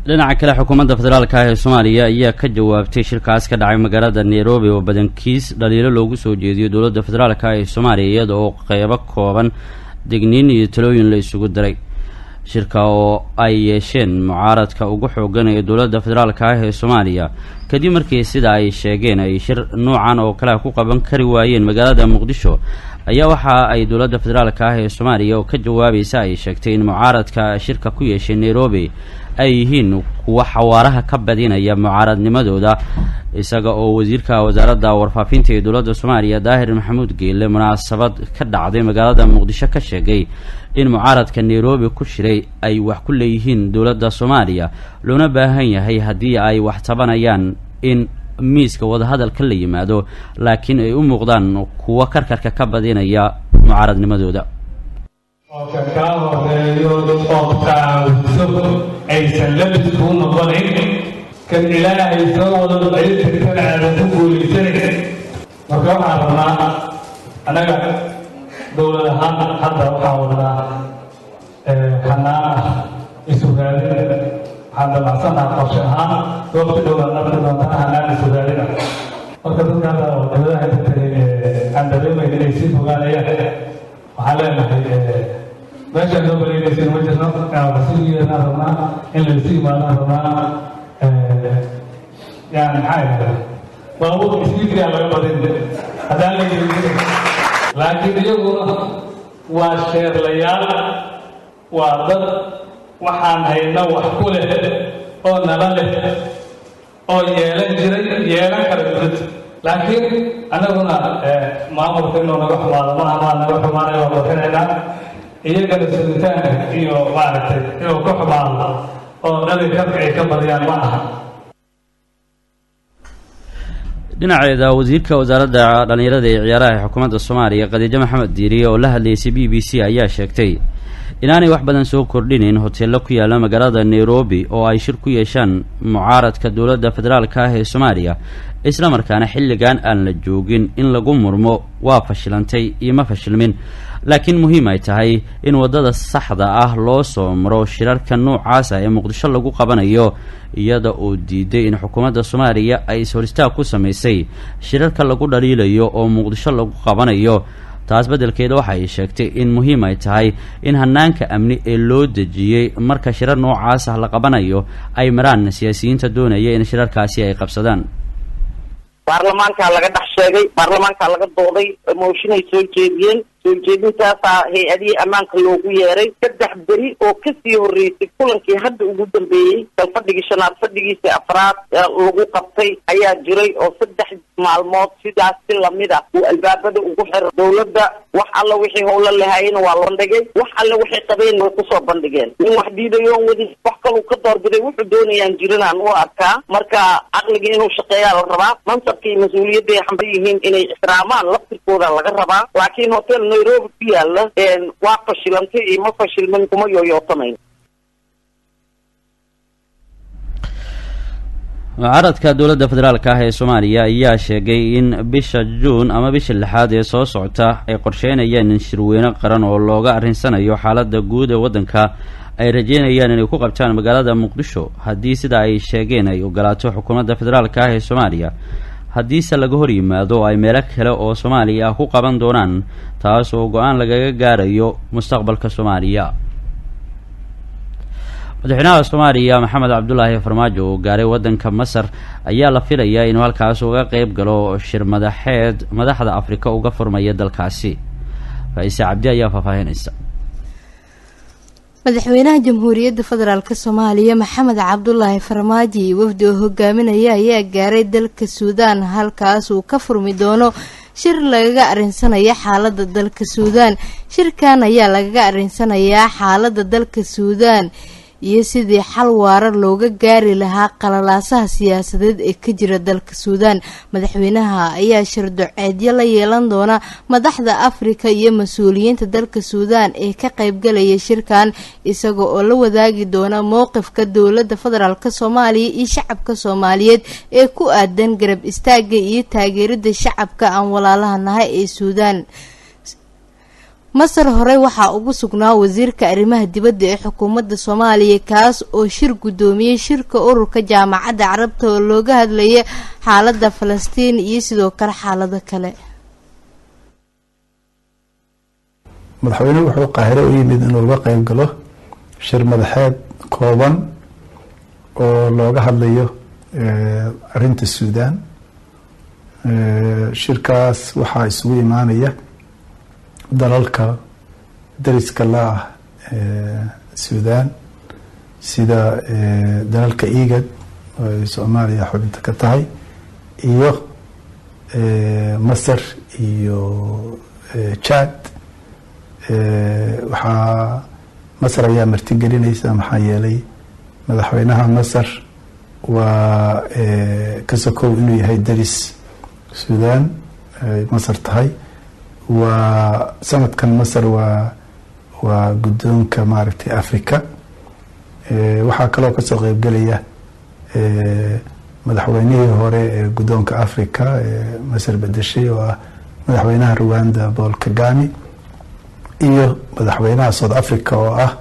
dhinaca kale xukuumadda federaalka ah ee Soomaaliya ayaa ka jawaabtay shirkaas ka dhacay magaalada Nairobi oo badankiis dhaliilo loogu soo jeediyo dowladda federaalka ah ee Soomaaliya iyada oo qaybo kooban digniin iyo talooyin la isugu diray. shirka oo ay yeesheen mucaaradka ugu xoogan ee dowladda federaalka ah ee Soomaaliya kadib markii sida ay sheegeen ay shir noocan oo kale ku qaban kari waayeen magaalada Muqdisho ayaa waxa ay dowladda federaalka ah ee Soomaaliya oo ka jawaabaysa ay sheegtay in mucaaradka shirka ku yeeshay Nairobi ay yihiin kuwa xawaaraha ka badinaya mucaaradnimadooda isaga oo wasiirka wasaaradda warfaafinta ee dowladda Soomaaliya Daahir Maxamuud Geelle munaasabad ka dhacday magaalada Muqdisho ka sheegay in mucaaradka Nairobi ku shiray ay wax ku leeyihiin dowladda Soomaaliya loona baahan yahay hadii ay wax tabanayaan in miiska wada hadalka la yimaado laakiin ay u muuqdaan kuwa karkarka ka badinaya mucaaradnimadooda. aysan labisku noqonayn kan ilaahay soo wada ciidka aada ku guulaysanay marka waxaan rabnaa anaga dowlad ahaan hadda waxaan wadnaa xanaan isugaadin waxaan damacsanaa qorshe ahaan waqti dhowaan nabdi doontaa xanaan isugaadin marka dadka hadda dowladaha inta tagay aan dareemayn inay sii fogaanayaan waxaan leenahay meeshaan soo baleynaysin ma jirno wasiirgeedaan rabnaa in la isu imaadaan rabnaa yani maxaa yidhahdaa baabuurka isbiikriyaa laga badin haddaan la yeelin laakiin iyaguna waa sheerlayaal waa dad waxaan hayna wax ku leh oo nala leh oo yeelan jiray yeelan kara dowlad laakiin annaguna maamulka inuu naga xumaado maaha maa naga xumaanaya waa bixinaynaa iyagana sugitaanka iyo maaragtay inuu ka xumaado oo dhali karka ay ka badiyaan ma aha. dhinaceeda wasiirka wasaaradda dhalinyarada ee ciyaaraha ee xukuumadda Soomaaliya Khadiija Maxamed Diiriye oo la hadlaysay BBC ayaa sheegtay inaanay wax badan soo kordhinin hoteello ku yaala magaalada Nairobi oo ay shir ku yeeshaan mucaaradka dowladda federaalka ah ee Soomaaliya isla markaana xilligan aan la joogin in lagu murmo waa fashilantay iyo ma fashilmin laakiin muhiim ay tahay in wadada saxda ah loo soo maro shirarka noocaas ah ee Muqdisho lagu qabanayo iyada oo diiday in xukuumadda Soomaaliya ay horistaag ku sameysay shirarka lagu dhaliilayo oo Muqdisho lagu qabanayo taas bedelkeeda waxa ay sheegtay in muhiim ay tahay in hanaanka amni ee loo dejiyay marka shirar noocaas ah la qabanayo ay maraan siyaasiyiinta doonaya in shirarkaasi ay qabsadaan. baarlamaanka laga dhex sheegay baarlamaanka laga dooday mooshin ay soo jeediyeen soo jeedintaasa hay-adihii ammaanka loogu yeeray 3 beri oo kasii horeysay kulankii hadda ugu dambeeyey fadhigii shanaad fadhigiisa afraad lagu qabtay ayaa jiray oo 3 maalmood sidaas si lamid ah uu albaabada ugu xiray dowladda wax alla wixii howla lahaayeen waa la bandhigay wax alla wixii qabeen way ku soo bandhigeen in wax diidayo wadi wax kale ka doorbiday wuxuu doonayaan jirinaan u arkaa marka aqliga inuu shaqeeyaa la rabaa mansabkii mas'uuliyadda ay xambaarsan yihiin inay ixtiraamaan laftirkooda laga rabaa laakiin hotel Nairobi ku yaala waa fashilantay iyo ma fashilmin kuma yooyootameyn. mucaaradka dowladda federaalka ah ee Soomaaliya ayaa sheegay in bisha Juun ama bisha 6 ee soo socota ay qorsheynayaan in shirweyne qaran oo looga arinsanayo xaaladda guud ee waddanka ay rajeynayaan inay ku qabtaan magaalada Muqdisho haddii sida ay sheegeen ay ogolaato xukuumadda federaalka ah ee Soomaaliya haddiise laga hor yimaado ay meelo kale oo Soomaaliya ku qaban doonaan taas oo go'aan lagaga gaarayo mustaqbalka Soomaaliya. madaxweynaha Soomaaliya Maxamed Cabdullaahi Farmaajo oo gaaray waddanka Masar ayaa la filayaa inuu halkaas uga qayb galo shir madaxeed madaxda Afrika uga furmaya dalkaasi. Faisal Cabdi ayaa faafahinaysa. madaxweynaha jamhuuriyadda federaalka Soomaaliya Maxamed Cabdullaahi Farmaajo wafdi oo hogaaminaya ayaa gaaray dalka Suudaan halkaas uu ka furmi doono shir lagaga arinsanayo xaaladda dalka Suudaan. shirkan ayaa lagaga arinsanayaa xaaladda dalka Suudaan iyo sidii xal waara looga gaari lahaa qalalaasaha siyaasadeed ee ka jira dalka Suudaan. madaxweynaha ayaa shir duceedyo la yeelan doona madaxda Afrika iyo mas'uuliyiinta dalka Suudaan ee ka qayb galaya shirkan isaga oo la wadaagi doona mowqifka dowladda federaalka Soomaaliya iyo shacabka Soomaaliyeed ee ku aadan garab istaaga iyo taageerada shacabka aan walaalaha nahay ee Suudaan. masar horey waxaa ugu sugnaa wasiirka arrimaha dibadda ee xukuumadda soomaaliya kaas oo shir guddoomiyey shirka ururka jaamacadda carabta oo looga hadlayay xaaladda falastiin iyo sidoo kale xaalado kale. madaxweynuhu wuxuu qaahiro u yimid inuu uga qayb galo shir madaxeed kooban oo looga hadlayo arrinta suudaan. shirkaas waxaa isugu imaanaya dalalka dariska la ah suudaan sida dalalka igad oo ay soomaaliya xubinta ka tahay iyo masar iyo chad. waxaa masar ayaa martigelinaysa maxaa yeelay madaxweynaha masar waa ka sokow inuu yahay daris suudaan ay masar tahay. waa sanadkan masar waa guddoonka maaragtay africa. waxaa kaloo kasoo qeybgelaya madaxweynihii hore ee guddoonka africa ee masar bedeshay oo ah madaxweynaha Rwanda Paul Kagame iyo madaxweynaha South Africa oo ah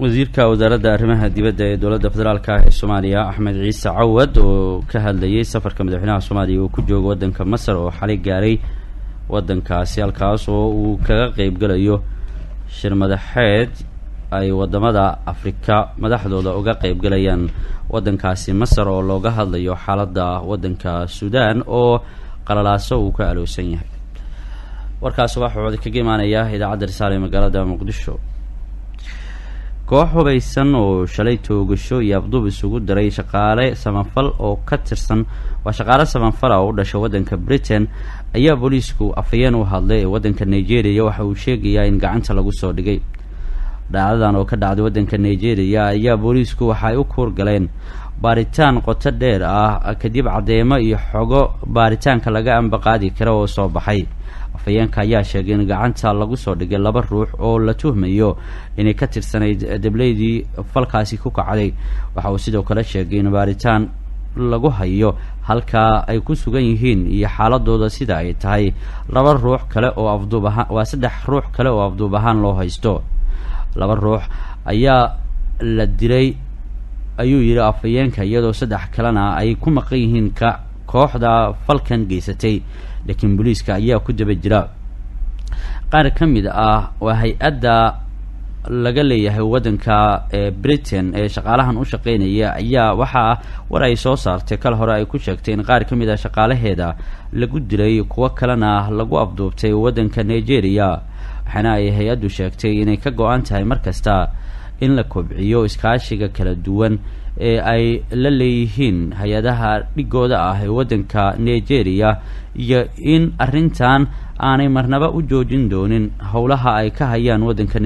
wasiirka wasaaradda arrimaha dibadda ee dowladda federaalka ah ee Soomaaliya Axmed Ciise Cawad oo ka hadlayay safarka madaxweynaha Soomaaliya uu ku joogo wadanka Masar oo xalay gaaray wadankaasi halkaas oo uu kaga qayb galayo shir madaxeed ay wadamada Afrika madaxdooda uga qayb galayaan wadankaasi Masar oo looga hadlayo xaaladda wadanka Suudaan oo qalalaaso uu ka aloosan yahay. warkaas waxa kaga imaanaya idaacadda Risaale magaalada Muqdisho. koox hubaysan oo shalay toogasho iyo afduub isugu daray shaqaale samafal oo ka tirsan waa shaqaale samafal oo u dhashay wadanka Britain ayaa booliisku afayeen u hadlay ee wadanka Nigeria waxa uu sheegayaa in gacanta lagu soo dhigay. dhacdadan oo ka dhacday wadanka Nigeria ayaa booliisku waxa ay u koor galeen baaritaan qoto dheer ah kadib cadeemo iyo xogo baaritaanka laga ambaqaadi karo oo soo baxay. afayeenka ayaa sheegay in gacanta lagu soo dhigay 2 ruux oo la tuhmayo inay ka tirsanayd dableydii falkaasi ku kacday. waxa uu sidoo kale sheegay in baaritaan lagu hayo halka ay ku sugan yihiin iyo xaaladooda sida ay tahay. 2 ruux kale oo afduub ahaan waa 3 ruux kale oo afduub ahaan loo haysto. 2 ruux ayaa la dilay ayuu yiri afayeenka iyadoo 3 kalena ay ku maqan yihiin kooxda falkan geysatay. laakiin booliiska ayaa ku daba jira. qaar ka mid ah waa hay-adda laga leeyahay wadanka Britain ee shaqaalahan u shaqeynaya ayaa waxa war ay soo saartay kal hore ay ku sheegtay in qaar ka mid ah shaqaalaheeda lagu dilay kuwa kalena lagu afduubtay wadanka Nigeria. waxaana ay hay-addu sheegtay inay ka go'an tahay markasta in la kobciyo iskaashiga kala duwan ee ay la leeyihiin hay-adaha dhigooda ah ee wadanka Nigeria iyo in arrintan aanay marnaba u joojin doonin howlaha ay ka hayaan wadanka